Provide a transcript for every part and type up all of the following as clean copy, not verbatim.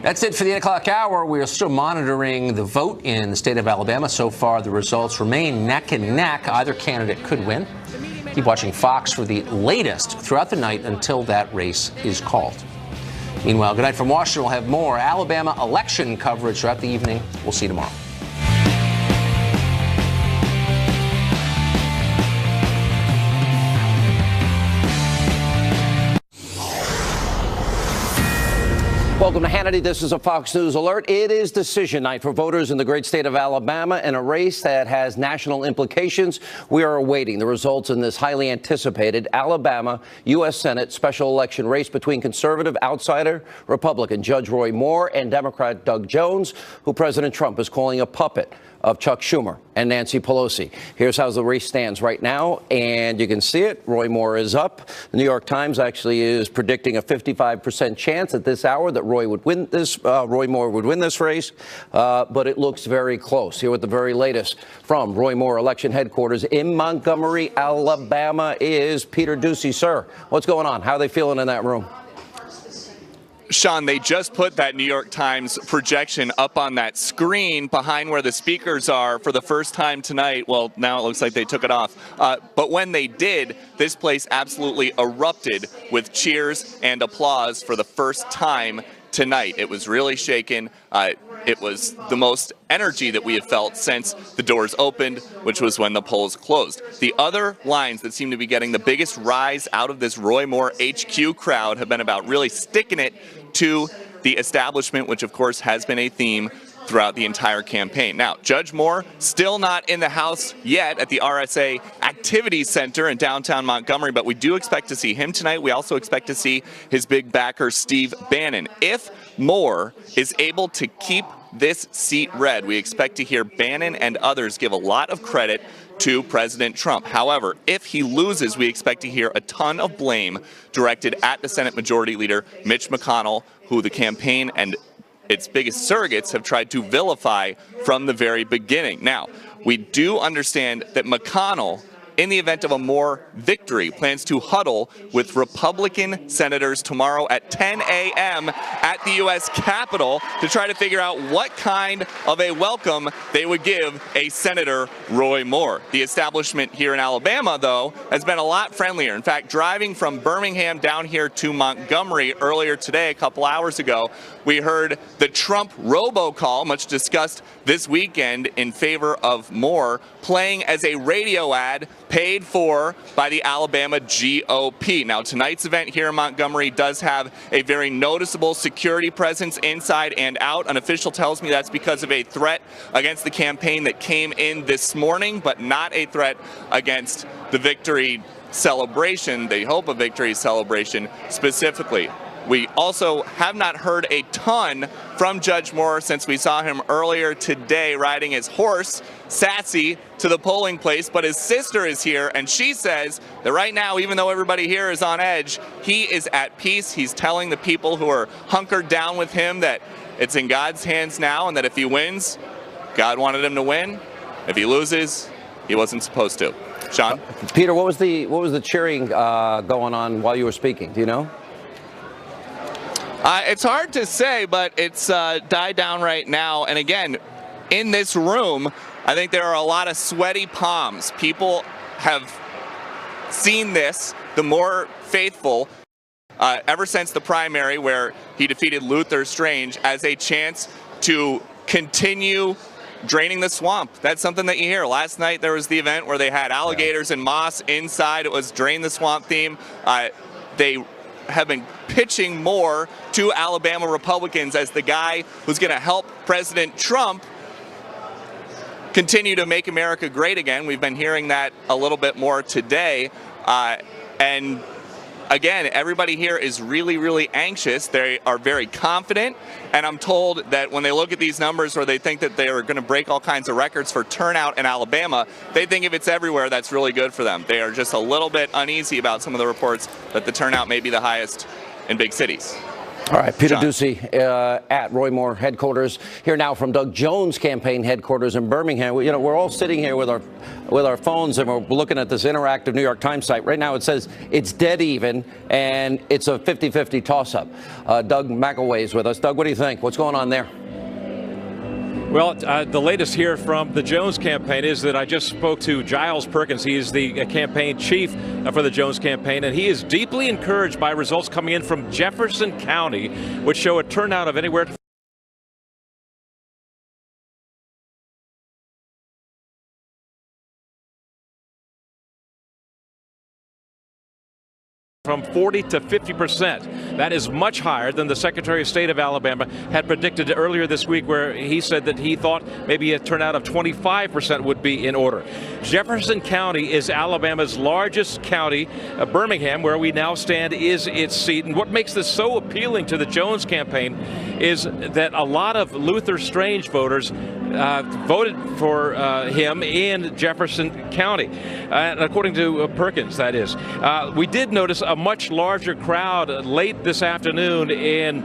That's it for the 8 o'clock hour. We are still monitoring the vote in the state of Alabama. So far, the results remain neck and neck. Either candidate could win. Keep watching Fox for the latest throughout the night until that race is called. Meanwhile, good night from Washington. We'll have more Alabama election coverage throughout the evening. We'll see you tomorrow. Welcome to Hannity. This is a Fox News alert. It is decision night for voters in the great state of Alabama in a race that has national implications. We are awaiting the results in this highly anticipated Alabama U.S. Senate special election race between conservative outsider Republican Judge Roy Moore and Democrat Doug Jones, who President Trump is calling a puppet of Chuck Schumer and Nancy Pelosi. Here's how the race stands right now, and you can see it. Roy Moore is up. The New York Times actually is predicting a 55% chance at this hour that Roy Moore would win this race, but it looks very close. Here with the very latest from Roy Moore election headquarters in Montgomery, Alabama, is Peter Ducey. Sir, what's going on? How are they feeling in that room? Sean, they just put that New York Times projection up on that screen behind where the speakers are for the first time tonight. Well, now it looks like they took it off. But when they did, this place absolutely erupted with cheers and applause for the first time tonight. It was really shaken. It was the most energy that we have felt since the doors opened, which was when the polls closed. The other lines that seem to be getting the biggest rise out of this Roy Moore HQ crowd have been about really sticking it to the establishment, which of course has been a theme throughout the entire campaign. Now, Judge Moore still not in the house yet at the RSA Activity Center in downtown Montgomery, but we do expect to see him tonight. We also expect to see his big backer, Steve Bannon. If Moore is able to keep this seat red, we expect to hear Bannon and others give a lot of credit to President Trump. However, if he loses, we expect to hear a ton of blame directed at the Senate Majority Leader, Mitch McConnell, who the campaign and its biggest surrogates have tried to vilify from the very beginning. Now, we do understand that McConnell, in the event of a Moore victory, plans to huddle with Republican senators tomorrow at 10 a.m. at the U.S. Capitol to try to figure out what kind of a welcome they would give a Senator Roy Moore. The establishment here in Alabama, though, has been a lot friendlier. In fact, driving from Birmingham down here to Montgomery earlier today, a couple hours ago, we heard the Trump robocall, much discussed this weekend in favor of Moore, playing as a radio ad paid for by the Alabama GOP. Now, tonight's event here in Montgomery does have a very noticeable security presence inside and out. An official tells me that's because of a threat against the campaign that came in this morning, but not a threat against the victory celebration, the hope of victory celebration specifically. We also have not heard a ton from Judge Moore since we saw him earlier today riding his horse, Sassy, to the polling place, but his sister is here, and she says that right now, even though everybody here is on edge, he is at peace. He's telling the people who are hunkered down with him that it's in God's hands now, and that if he wins, God wanted him to win. If he loses, he wasn't supposed to. Sean? Peter, what was the cheering going on while you were speaking? Do you know? It's hard to say, but it's died down right now. And again, in this room, I think there are a lot of sweaty palms. People have seen this, the more faithful, ever since the primary where he defeated Luther Strange, as a chance to continue draining the swamp. That's something that you hear. Last night there was the event where they had alligators and moss inside. It was drain the swamp theme. They have been pitching Moore to Alabama Republicans as the guy who's going to help President Trump continue to make America great again. We've been hearing that a little bit more today. And again, everybody here is really, really anxious. They are very confident. And I'm told that when they look at these numbers where they think that they are going to break all kinds of records for turnout in Alabama, they think if it's everywhere, that's really good for them. They are just a little bit uneasy about some of the reports that the turnout may be the highest in big cities. All right, Peter John. Ducey at Roy Moore headquarters. Here now from Doug Jones' campaign headquarters in Birmingham. You know, we're all sitting here with our phones and we're looking at this interactive New York Times site. Right now it says it's dead even and it's a 50-50 toss-up. Doug McElway is with us. Doug, what do you think? What's going on there? Well, the latest here from the Jones campaign is that I just spoke to Giles Perkins. He is the campaign chief for the Jones campaign, and he is deeply encouraged by results coming in from Jefferson County, which show a turnout of anywhere from 40 to 50%. That is much higher than the Secretary of State of Alabama had predicted earlier this week, where he said that he thought maybe a turnout of 25% would be in order. Jefferson County is Alabama's largest county. Birmingham, where we now stand, is its seat. And what makes this so appealing to the Jones campaign is that a lot of Luther Strange voters voted for him in Jefferson County, according to Perkins, that is. We did notice a much larger crowd late this afternoon in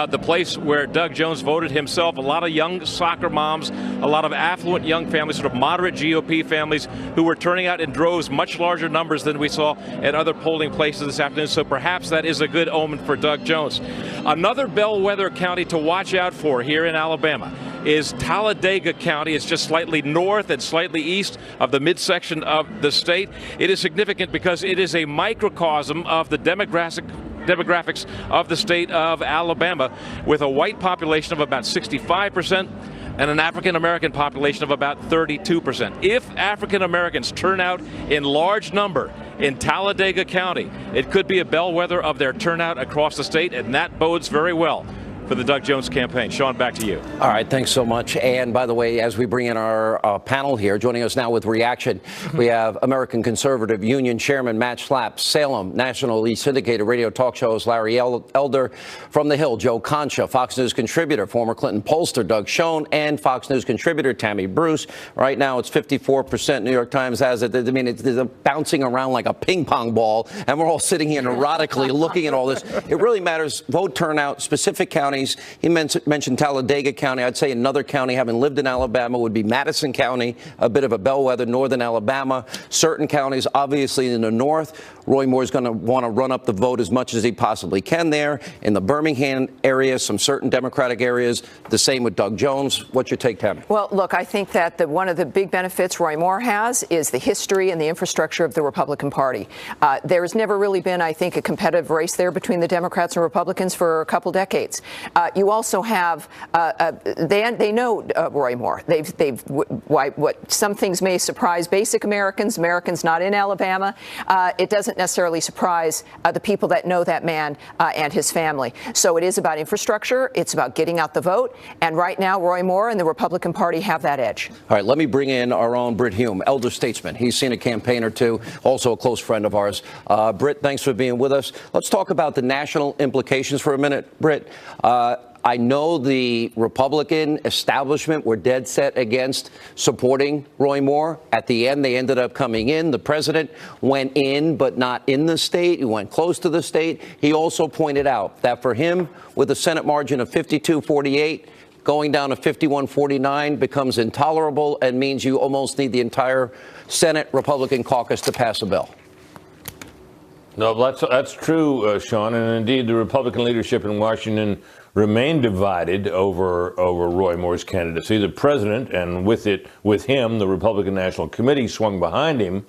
the place where Doug Jones voted himself. A lot of young soccer moms, a lot of affluent young families, sort of moderate GOP families, who were turning out in droves, much larger numbers than we saw at other polling places this afternoon. So perhaps that is a good omen for Doug Jones. Another bellwether county to watch out for here in Alabama is Talladega County. It's just slightly north and slightly east of the midsection of the state. It is significant because it is a microcosm of the demographics of the state of Alabama, with a white population of about 65% and an African-American population of about 32%. If African-Americans turn out in large number in Talladega County, it could be a bellwether of their turnout across the state, and that bodes very well for the Doug Jones campaign. Sean, back to you. All right, thanks so much. And by the way, as we bring in our panel here, joining us now with reaction, we have American Conservative Union Chairman Matt Schlapp, Salem nationally syndicated radio talk show host Larry Elder, from the Hill, Joe Concha, Fox News contributor, former Clinton pollster Doug Schoen, and Fox News contributor Tammy Bruce. Right now, it's 54%. New York Times has it. I mean, it's bouncing around like a ping pong ball, and we're all sitting here neurotically looking at all this. It really matters. Vote turnout, specific counties. He mentioned Talladega County. I'd say another county, having lived in Alabama, would be Madison County, a bit of a bellwether, northern Alabama. Certain counties, obviously in the north, Roy Moore's going to want to run up the vote as much as he possibly can there. In the Birmingham area, some certain Democratic areas, the same with Doug Jones. What's your take, Tammy? Well, look, I think that one of the big benefits Roy Moore has is the history and the infrastructure of the Republican Party. There has never really been, I think, a competitive race there between the Democrats and Republicans for a couple decades. You also have, they know Roy Moore. What some things may surprise basic Americans not in Alabama. It doesn't necessarily surprise the people that know that man and his family. So it is about infrastructure. It's about getting out the vote. And right now, Roy Moore and the Republican Party have that edge. All right, let me bring in our own Britt Hume, elder statesman. He's seen a campaign or two, also a close friend of ours. Britt, thanks for being with us. Let's talk about the national implications for a minute. Britt, I know the Republican establishment were dead set against supporting Roy Moore. At the end, they ended up coming in. The president went in, but not in the state. He went close to the state. He also pointed out that for him, with a Senate margin of 52-48, going down to 51-49 becomes intolerable and means you almost need the entire Senate Republican caucus to pass a bill. No, that's true, Sean, and indeed the Republican leadership in Washington remain divided over Roy Moore's candidacy. The president, and with him, the Republican National Committee swung behind him,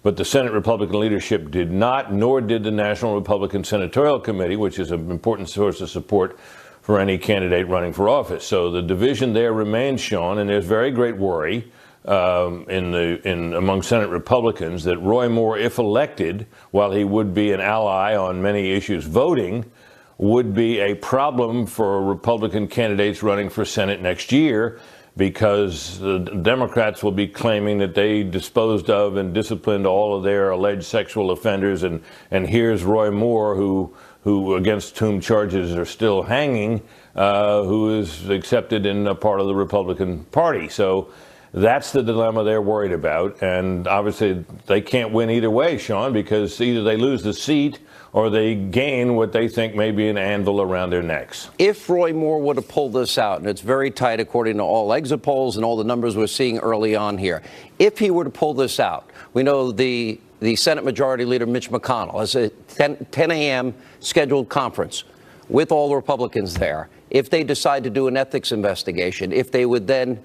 but the Senate Republican leadership did not, nor did the National Republican Senatorial Committee, which is an important source of support for any candidate running for office. So the division there remains, Sean, and there's very great worry among Senate Republicans that Roy Moore, if elected, while he would be an ally on many issues voting, would be a problem for Republican candidates running for Senate next year, because the Democrats will be claiming that they disposed of and disciplined all of their alleged sexual offenders, and here's Roy Moore, who against whom charges are still hanging, who is accepted in a part of the Republican Party. So that's the dilemma they're worried about, and obviously they can't win either way, Sean, because either they lose the seat or they gain what they think may be an anvil around their necks. If Roy Moore would have pulled this out, and it's very tight according to all exit polls and all the numbers we're seeing early on here, if he were to pull this out, we know the Senate Majority Leader Mitch McConnell has a 10 a.m. scheduled conference with all the Republicans there. If they decide to do an ethics investigation, if they would then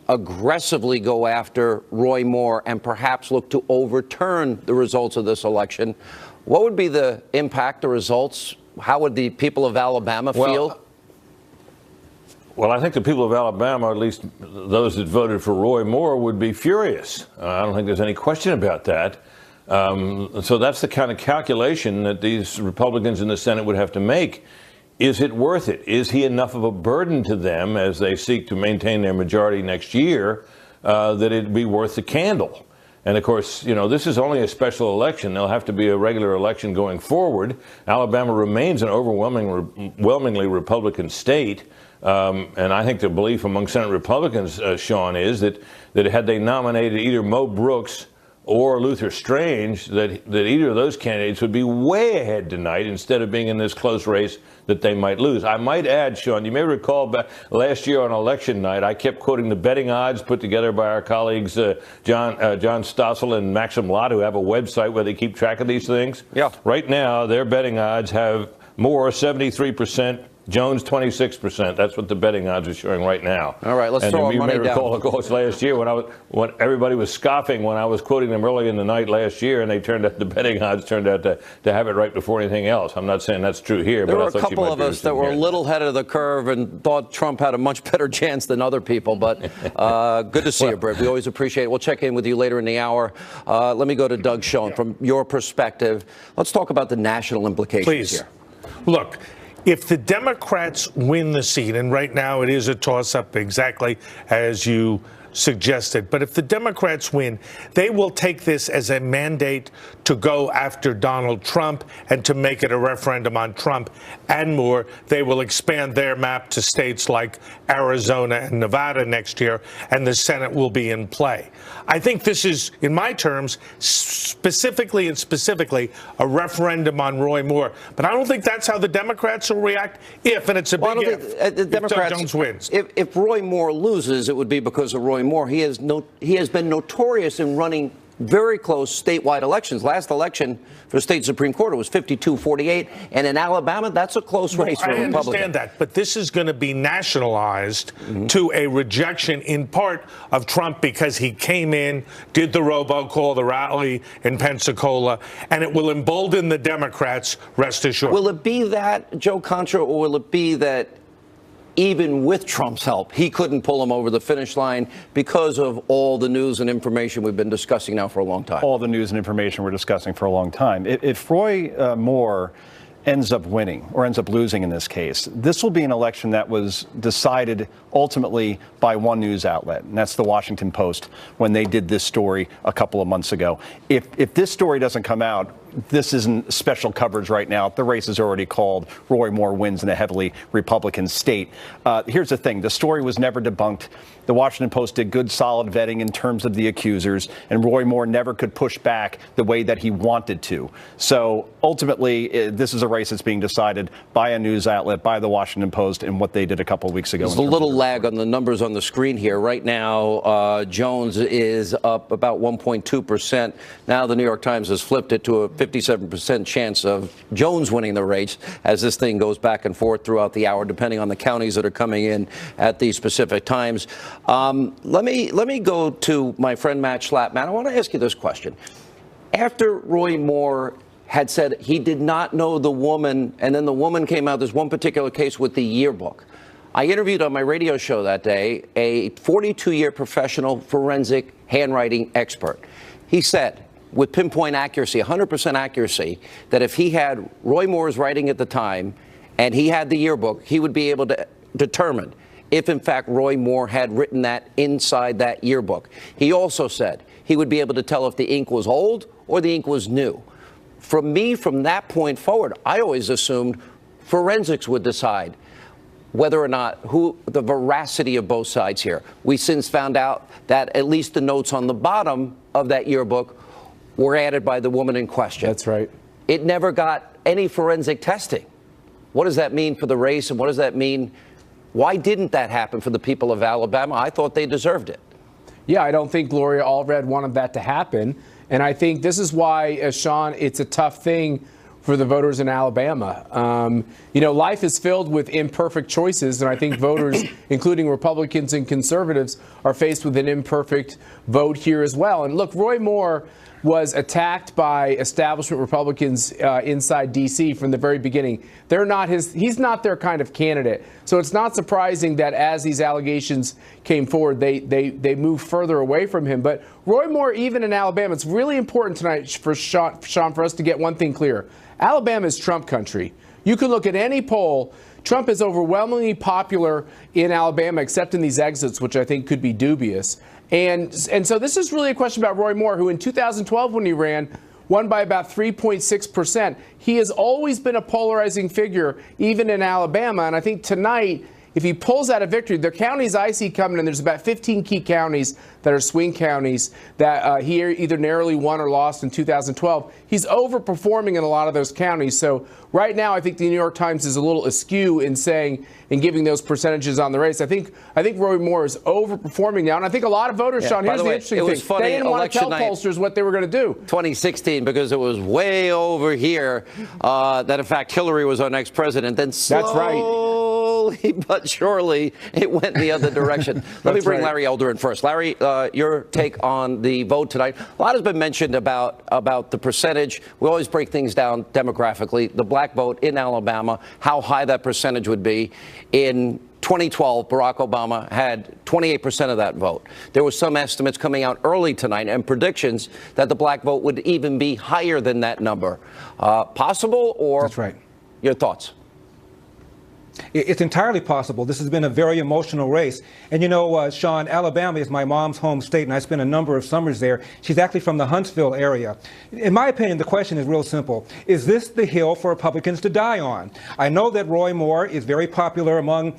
aggressively go after Roy Moore and perhaps look to overturn the results of this election, what would be the impact, the results? How would the people of Alabama feel? Well, I think the people of Alabama, or at least those that voted for Roy Moore, would be furious. I don't think there's any question about that. So that's the kind of calculation that these Republicans in the Senate would have to make. Is it worth it? Is he enough of a burden to them as they seek to maintain their majority next year that it'd be worth the candle? And of course, you know, this is only a special election. There'll have to be a regular election going forward. Alabama remains an overwhelmingly Republican state. And I think the belief among Senate Republicans, Sean, is that had they nominated either Mo Brooks or Luther Strange, that either of those candidates would be way ahead tonight instead of being in this close race that they might lose. I might add, Sean, you may recall back last year on election night, I kept quoting the betting odds put together by our colleagues John Stossel and Maxim Lott, who have a website where they keep track of these things. Yeah. Right now, their betting odds have Moore 73%, Jones 26%. That's what the betting odds are showing right now. All right, let's throw our money down. You may recall, of course, last year when everybody was scoffing when I was quoting them early in the night last year, and the betting odds turned out to have it right before anything else. I'm not saying that's true here. There but were a couple of us that were a little ahead of the curve and thought Trump had a much better chance than other people. But good to see you, Britt. We always appreciate it. We'll check in with you later in the hour. Let me go to Doug Schoen. From your perspective, let's talk about the national implications here. Look. If the Democrats win the seat, and right now it is a toss-up exactly as you suggested, but if the Democrats win, they will take this as a mandate to go after Donald Trump and to make it a referendum on Trump and more. They will expand their map to states like Arizona and Nevada next year, and the Senate will be in play. I think this is, in my terms, specifically a referendum on Roy Moore. But I don't think that's how the Democrats will react if, and it's a big if, the Democrats, Doug Jones wins. If Roy Moore loses, it would be because of Roy Moore. He has been notorious in running very close statewide elections. Last election for state Supreme Court, it was 52-48. And in Alabama, that's a close race for a Republican. I understand that. But this is going to be nationalized to a rejection in part of Trump because he came in, did the robocall, the rally in Pensacola, and it will embolden the Democrats, rest assured. Will it be that, Joe Contra, or will it be that even with Trump's help, he couldn't pull him over the finish line because of all the news and information we've been discussing now for a long time? All the news and information we're discussing for a long time. If Roy Moore ends up winning or ends up losing in this case, this will be an election that was decided ultimately by one news outlet, and that's the Washington Post, when they did this story a couple of months ago. If this story doesn't come out, this isn't special coverage right now. The race is already called. Roy Moore wins in a heavily Republican state. Here's the thing. The story was never debunked. The Washington Post did good, solid vetting in terms of the accusers, and Roy Moore never could push back the way that he wanted to. So ultimately, this is a race that's being decided by a news outlet, by the Washington Post, and what they did a couple of weeks ago. There's a little lag on the numbers on the screen here. Right now, Jones is up about 1.2%. Now the New York Times has flipped it to a 57% chance of Jones winning the race as this thing goes back and forth throughout the hour, depending on the counties that are coming in at these specific times. Let me go to my friend Matt Schlapp. Matt, I want to ask you this question. After Roy Moore had said he did not know the woman, and then the woman came out, there's one particular case with the yearbook. I interviewed on my radio show that day a 42-year professional forensic handwriting expert. He said, with pinpoint accuracy, 100% accuracy, that if he had Roy Moore's writing at the time and he had the yearbook, he would be able to determine if, in fact, Roy Moore had written that inside that yearbook. He also said he would be able to tell if the ink was old or the ink was new. From that point forward, I always assumed forensics would decide whether or not the veracity of both sides here. We since found out that at least the notes on the bottom of that yearbook were added by the woman in question. That's right. It never got any forensic testing. What does that mean for the race, and what does that mean? Why didn't that happen for the people of Alabama? I thought they deserved it. Yeah, I don't think Gloria Allred wanted that to happen. And I think this is why, Sean, it's a tough thing for the voters in Alabama. You know, life is filled with imperfect choices, and I think voters, including Republicans and conservatives, are faced with an imperfect vote here as well. And look, Roy Moore was attacked by establishment Republicans inside D.C. from the very beginning. He's not their kind of candidate. So it's not surprising that as these allegations came forward, they moved further away from him. But Roy Moore, even in Alabama, it's really important tonight for Sean, for us to get one thing clear. Alabama is Trump country. You can look at any poll. Trump is overwhelmingly popular in Alabama, except in these exits, which I think could be dubious. And so this is really a question about Roy Moore, who in 2012, when he ran, won by about 3.6%. He has always been a polarizing figure, even in Alabama. And I think tonight, if he pulls out a victory, the counties I see coming in, there's about 15 key counties that are swing counties that he either narrowly won or lost in 2012. He's overperforming in a lot of those counties. So right now, I think the New York Times is a little askew in saying and giving those percentages on the race. I think Roy Moore is overperforming now, and I think a lot of voters, Sean, here's the interesting thing. Funny, they didn't want to tell pollsters what they were going to do. 2016, because it was way over here that, in fact, Hillary was our next president. Then slowly but surely it went the other direction. Let me bring Larry Elder in first. Larry, your take on the vote tonight. A lot has been mentioned about the percentage. We always break things down demographically. The black vote in Alabama, how high that percentage would be. In 2012, Barack Obama had 28% of that vote. There were some estimates coming out early tonight and predictions that the black vote would even be higher than that number. Possible, or That's right. Your thoughts? It's entirely possible. This has been a very emotional race. And you know, Sean, Alabama is my mom's home state, and I spent a number of summers there. She's actually from the Huntsville area. In my opinion, the question is real simple. Is this the hill for Republicans to die on? I know that Roy Moore is very popular among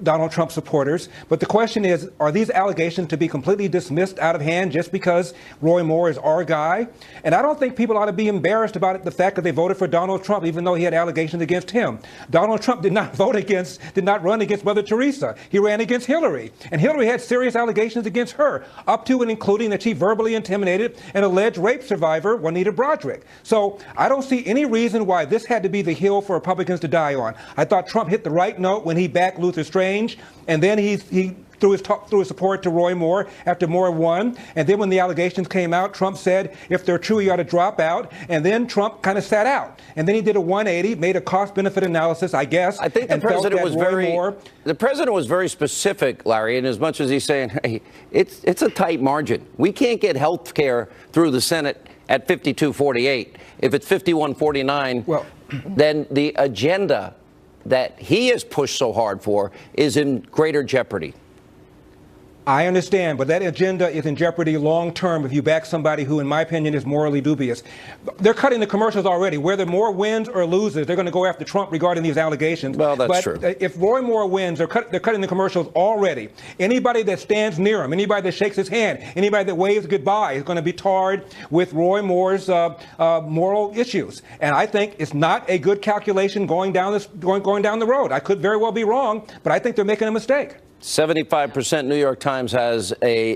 Donald Trump supporters, but the question is, are these allegations to be completely dismissed out of hand just because Roy Moore is our guy? And I don't think people ought to be embarrassed about it, the fact that they voted for Donald Trump, even though he had allegations against him. Donald Trump did not did not run against Mother Teresa. He ran against Hillary. And Hillary had serious allegations against her, up to and including that she verbally intimidated an alleged rape survivor, Juanita Broderick. So I don't see any reason why this had to be the hill for Republicans to die on. I thought Trump hit the right note when he backed Luther Strange, and then he through his support to Roy Moore after Moore won. And then when the allegations came out, Trump said, if they're true, he ought to drop out. And then Trump kind of sat out. And then he did a 180, made a cost-benefit analysis, I guess. I think the president was very specific, Larry, in as much as he's saying, hey, it's a tight margin. We can't get health care through the Senate at 52-48. If it's 51-49, well, then the agenda that he has pushed so hard for is in greater jeopardy. I understand, but that agenda is in jeopardy long term if you back somebody who, in my opinion, is morally dubious. They're cutting the commercials already. Whether Moore wins or loses, they're going to go after Trump regarding these allegations. Well, that's true. If Roy Moore wins, they're cutting the commercials already. Anybody that stands near him, anybody that shakes his hand, anybody that waves goodbye is going to be tarred with Roy Moore's moral issues. And I think it's not a good calculation going down the road. I could very well be wrong, but I think they're making a mistake. 75% New York Times has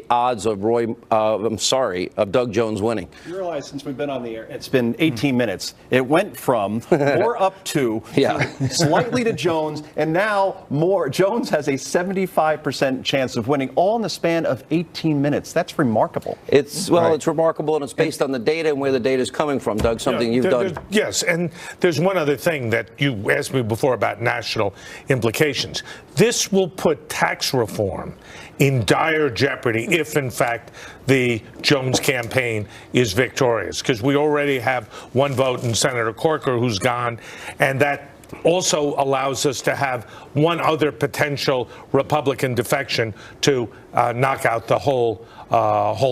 odds of of Doug Jones winning. You realize since we've been on the air, it's been 18 minutes. It went from Moore up to slightly to Jones, and now Jones has a 75% chance of winning, all in the span of 18 minutes. That's remarkable. It's remarkable, and it's based on the data and where the data is coming from, Doug, something you've done. Yes, and there's one other thing that you asked me before about national implications. This will put tax reform in dire jeopardy if, in fact, the Jones campaign is victorious, because we already have one vote in Senator Corker who's gone, and that also allows us to have one other potential Republican defection to knock out the whole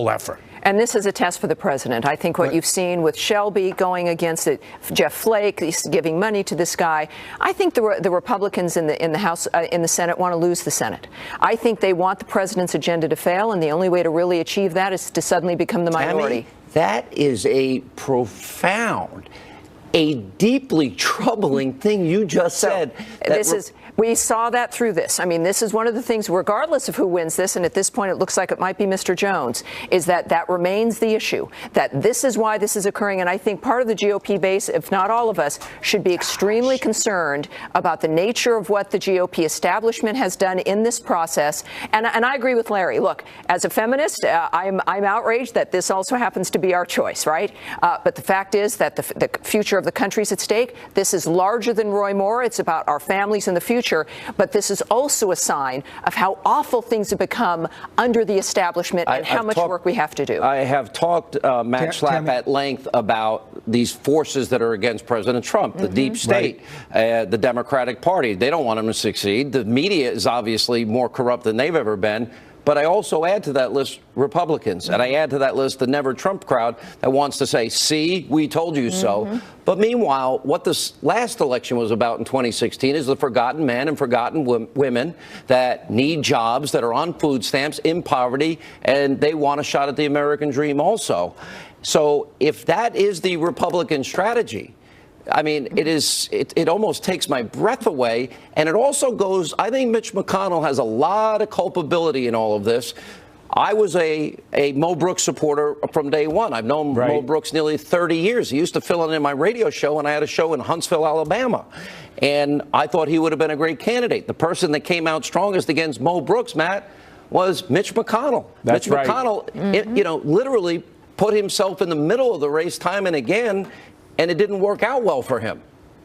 effort. And this is a test for the president. I think what you've seen with Shelby going against it, Jeff Flake giving money to this guy. I think the Republicans in the House, in the Senate, want to lose the Senate. I think they want the president's agenda to fail, and the only way to really achieve that is to suddenly become the minority. Tammy, that is a profound a deeply troubling thing you just said. We saw that through this. I mean, this is one of the things, regardless of who wins this, and at this point it looks like it might be Mr. Jones, is that remains the issue, that this is why this is occurring. And I think part of the GOP base, if not all of us, should be extremely concerned about the nature of what the GOP establishment has done in this process. And I agree with Larry. Look, as a feminist, I'm outraged that this also happens to be our choice, right? But the fact is that the future of the country is at stake. This is larger than Roy Moore. It's about our families in the future. But this is also a sign of how awful things have become under the establishment and how much work we have to do. I have talked, Matt Schlapp, at length about these forces that are against President Trump, the deep state, the Democratic Party. They don't want him to succeed. The media is obviously more corrupt than they've ever been. But I also add to that list Republicans, and I add to that list the Never Trump crowd that wants to say, see, we told you so. But meanwhile, what this last election was about in 2016 is the forgotten men and forgotten women that need jobs, that are on food stamps, in poverty, and they want a shot at the American dream also. So if that is the Republican strategy, I mean, it almost takes my breath away. And it also goes, I think Mitch McConnell has a lot of culpability in all of this. I was a Mo Brooks supporter from day one. I've known Mo Brooks nearly 30 years. He used to fill in my radio show when I had a show in Huntsville, Alabama. And I thought he would have been a great candidate. The person that came out strongest against Mo Brooks, Matt, was Mitch McConnell. That's Mitch McConnell, you know, literally put himself in the middle of the race time and again, and it didn't work out well for him.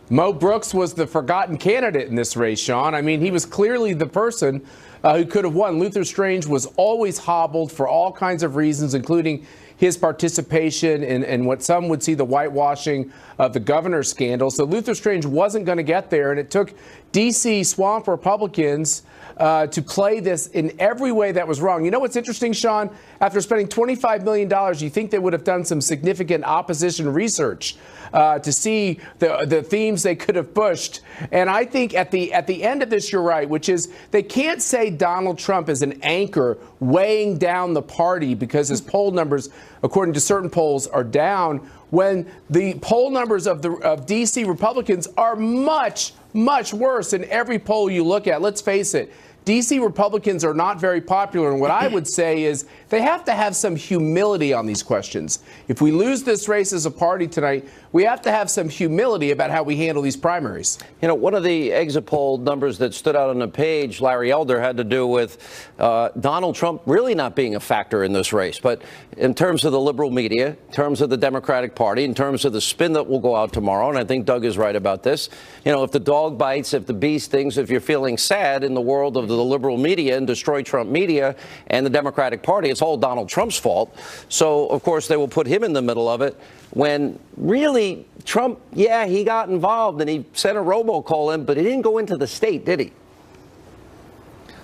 Mo Brooks was the forgotten candidate in this race, Sean. I mean, he was clearly the person who could have won. Luther Strange was always hobbled for all kinds of reasons, including his participation in what some would see the whitewashing of the governor scandal. So Luther Strange wasn't going to get there, and it took D.C. swamp Republicans to play this in every way that was wrong. You know what's interesting, Sean? After spending $25 million, you think they would have done some significant opposition research to see the themes they could have pushed. And I think at the end of this, you're right, which is they can't say Donald Trump is an anchor weighing down the party because his poll numbers, according to certain polls, are down, when the poll numbers of D.C. Republicans are much, much worse in every poll you look at. Let's face it. D.C. Republicans are not very popular, and what I would say is they have to have some humility on these questions. If we lose this race as a party tonight, we have to have some humility about how we handle these primaries. You know, one of the exit poll numbers that stood out on the page, Larry Elder, had to do with Donald Trump really not being a factor in this race. But in terms of the liberal media, in terms of the Democratic Party, in terms of the spin that will go out tomorrow, and I think Doug is right about this, you know, if the dog bites, if the bee stings, if you're feeling sad in the world of the liberal media and destroy Trump media and the Democratic Party, it's all Donald Trump's fault. So, of course, they will put him in the middle of it when really Trump, yeah, he got involved and he sent a robocall in, but he didn't go into the state, did he?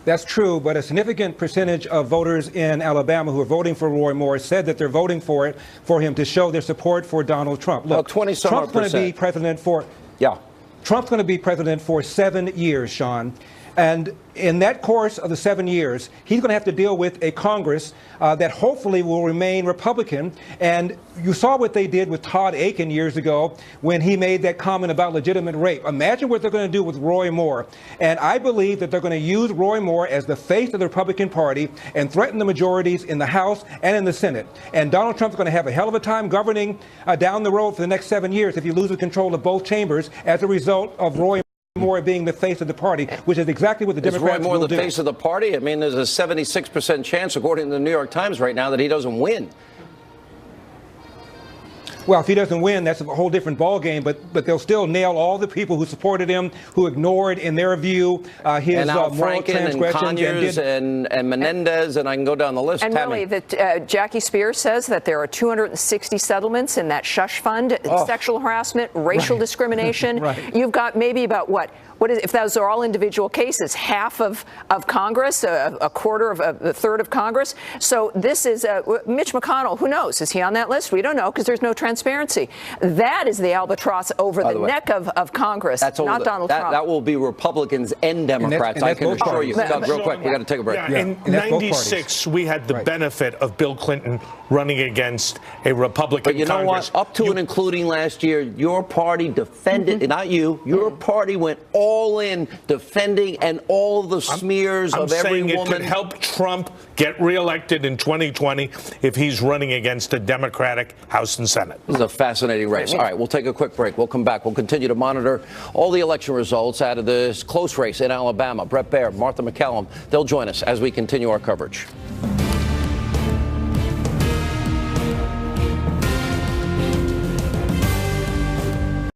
That's true, but a significant percentage of voters in Alabama who are voting for Roy Moore said that they're voting for him to show their support for Donald Trump. Look, Trump's going to be president for Trump's going to be president for 7 years, Sean. And in that course of the 7 years, he's going to have to deal with a Congress that hopefully will remain Republican. And you saw what they did with Todd Aiken years ago when he made that comment about legitimate rape. Imagine what they're going to do with Roy Moore. And I believe that they're going to use Roy Moore as the face of the Republican Party and threaten the majorities in the House and in the Senate. And Donald Trump's going to have a hell of a time governing down the road for the next 7 years if he loses control of both chambers as a result of Roy Moore being the face of the party, which is exactly what the Democrats will do. Is Roy Moore the face of the party? I mean, there's a 76% chance, according to the New York Times right now, that he doesn't win. Well, if he doesn't win, that's a whole different ballgame, but they'll still nail all the people who supported him, who ignored, in their view, his moral transgressions. And Menendez, and I can go down the list. And really, that Jackie Spears says that there are 260 settlements in that shush fund, sexual harassment, racial discrimination. You've got maybe about, what if those are all individual cases, half of Congress, a quarter of a third of Congress. So this is Mitch McConnell. Who knows? Is he on that list? We don't know because there's no transparency. That is the albatross over the neck of Congress, not Donald Trump. That will be Republicans and Democrats, I can assure you. Doug, real quick, we got to take a break. Yeah, in '96, we had the benefit of Bill Clinton running against a Republican But you know Congress. what? Up to and including last year, your party defended, not you, your party went all in defending and all the smears of every woman. I'm saying it could help Trump get reelected in 2020 if he's running against a Democratic House and Senate. This is a fascinating race. All right, we'll take a quick break. We'll come back. We'll continue to monitor all the election results out of this close race in Alabama. Brett Baer, Martha McCallum, they'll join us as we continue our coverage.